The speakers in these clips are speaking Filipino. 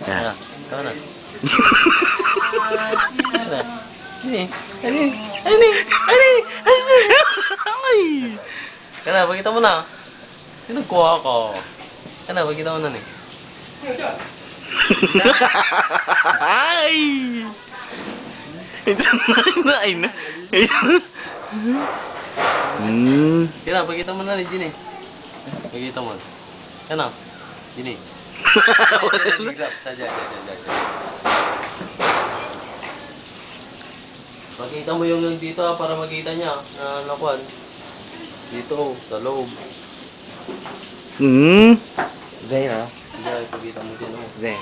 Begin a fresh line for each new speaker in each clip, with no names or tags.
Yan. Ikaw na. Ay! Kana, pakita mo na. Sinagkuha ko. Kana, pakita mo na ni. Ay! Ay na. Kana, pakita mo na ni Ginny. Pakita mo. Kana, Ginny. Pakita mo yung dito para makita niya na nakuan. Dito, sa loob.
Zay na?
Diyan, pakita mo din.
Zay.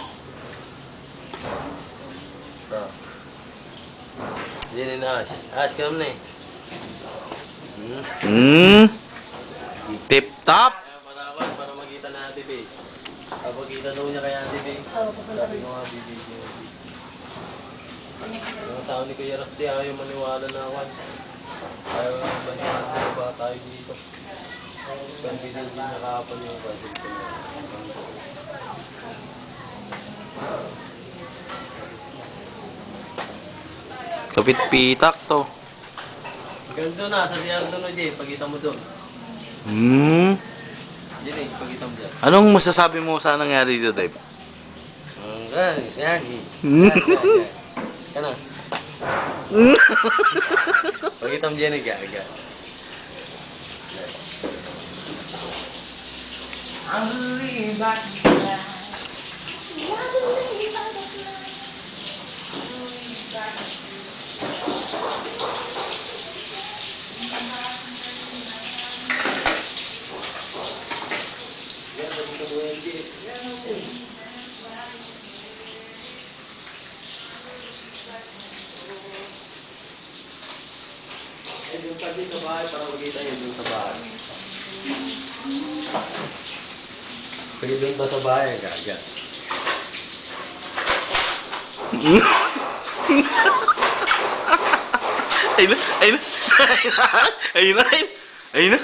Diyan na Ash. Ash, kam na eh.
Tip top.
Parawan, para makita na natin eh. Pakita daw niya kaya natin eh. Sabi ko nga, bibigyan. Ang asawa ni Kuya Rusty, ayaw maniwala na ako. Ayaw maniwala na ba tayo dito. Kandi din nakakapan yung budget ko na.
Kapit pitak to.
Ganito na, sa siyang doon Jay, pagkita mo doon. Diyan eh, pagkita mo dyan.
Anong masasabi mo sa nangyari dito, Dave?
Yan. Kana. Pagkita mo dyan eh, gaga.
I believe I can fly.
Yung pati sa bahay para makita yun dun sa bahay. Pwede dun ba sa bahay, gaga?
Ayun na.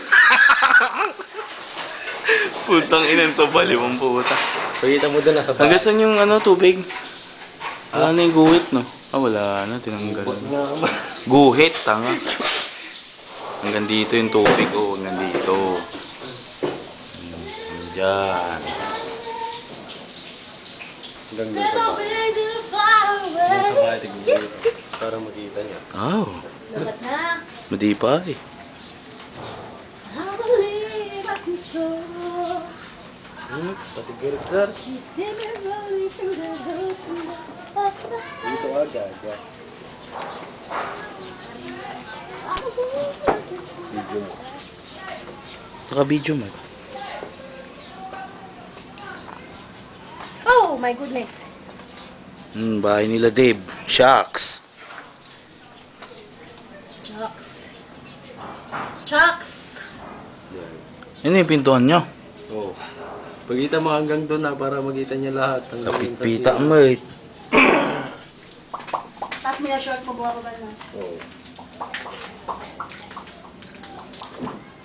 Putang inan to, balimang puta.
Pagkita mo dun na sa bahay.
Hanggang saan yung tubig? Wala na yung guhit, no? Wala na, tinanggal na. Guhit, tanga. Hanggang dito yung tubig, hanggang dito. Diyan.
Hanggang dun sa bahay. Dun sa bahay, tignan dito. Para makita niya.
Lahat na.
Madi pa eh.
I believe I can soar.
Pati girl.
You see me rolling through the hood.
Dito aga. Video mo.
Naka-video mo.
Oh my goodness.
Bahay nila Dave. Shucks.
Chucks.
Yan yung pintuan nyo.
Oo. Pagkita mo hanggang doon na para makita niya lahat.
Kapit-pita mo eh.
Tapos mo yung short mo, buha ko ba na?
Oo.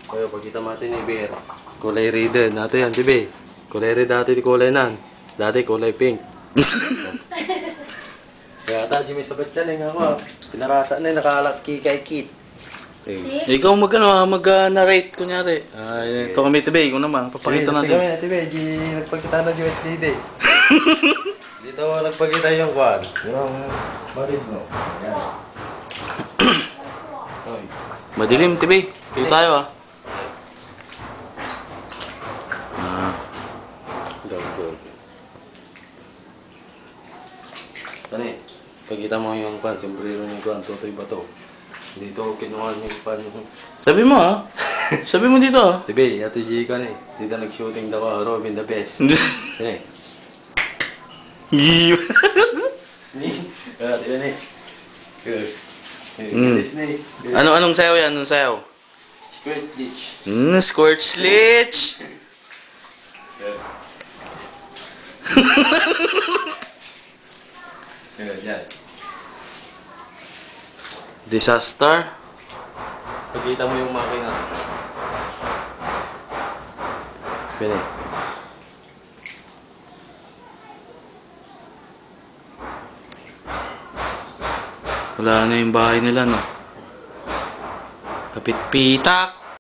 Kaya pagkita natin ni Bear. Kulay red din. Nato yan, tibe. Kulay red dati di kulay nan. Dati kulay pink. Kaya ata, Jimmy, sabat yan eh nga ko. Pinarasa na nakalak kay Kit.
Ikaw mag-narrate kunyari. Ito kami tibe, ikaw naman. Papakita natin.
Kami na tibe, nagpagkita na Jimmy Dide. Dito nagpagkita yung kwan. Yung marid mo. Yan.
Madilim tibe. Dito tayo
Good. Tani, pagkita mo yung kwan, sombrero ni kwan, Totoy Bato. Dito kinuha yung kwan.
Sabi mo Sabi mo dito
Tibe, Ate G ka na eh. Dito nag-shooting daw ako, Robin the Best. Eh. Tibe na eh. Good.
Anong sayaw yan? Anong sayaw?
Squirt Beach.
Squirt Slitch!
Yan.
Disaster?
Pagkita mo yung makina. Yan eh.
Wala na yung bahay nila, no? Kapit-pitak!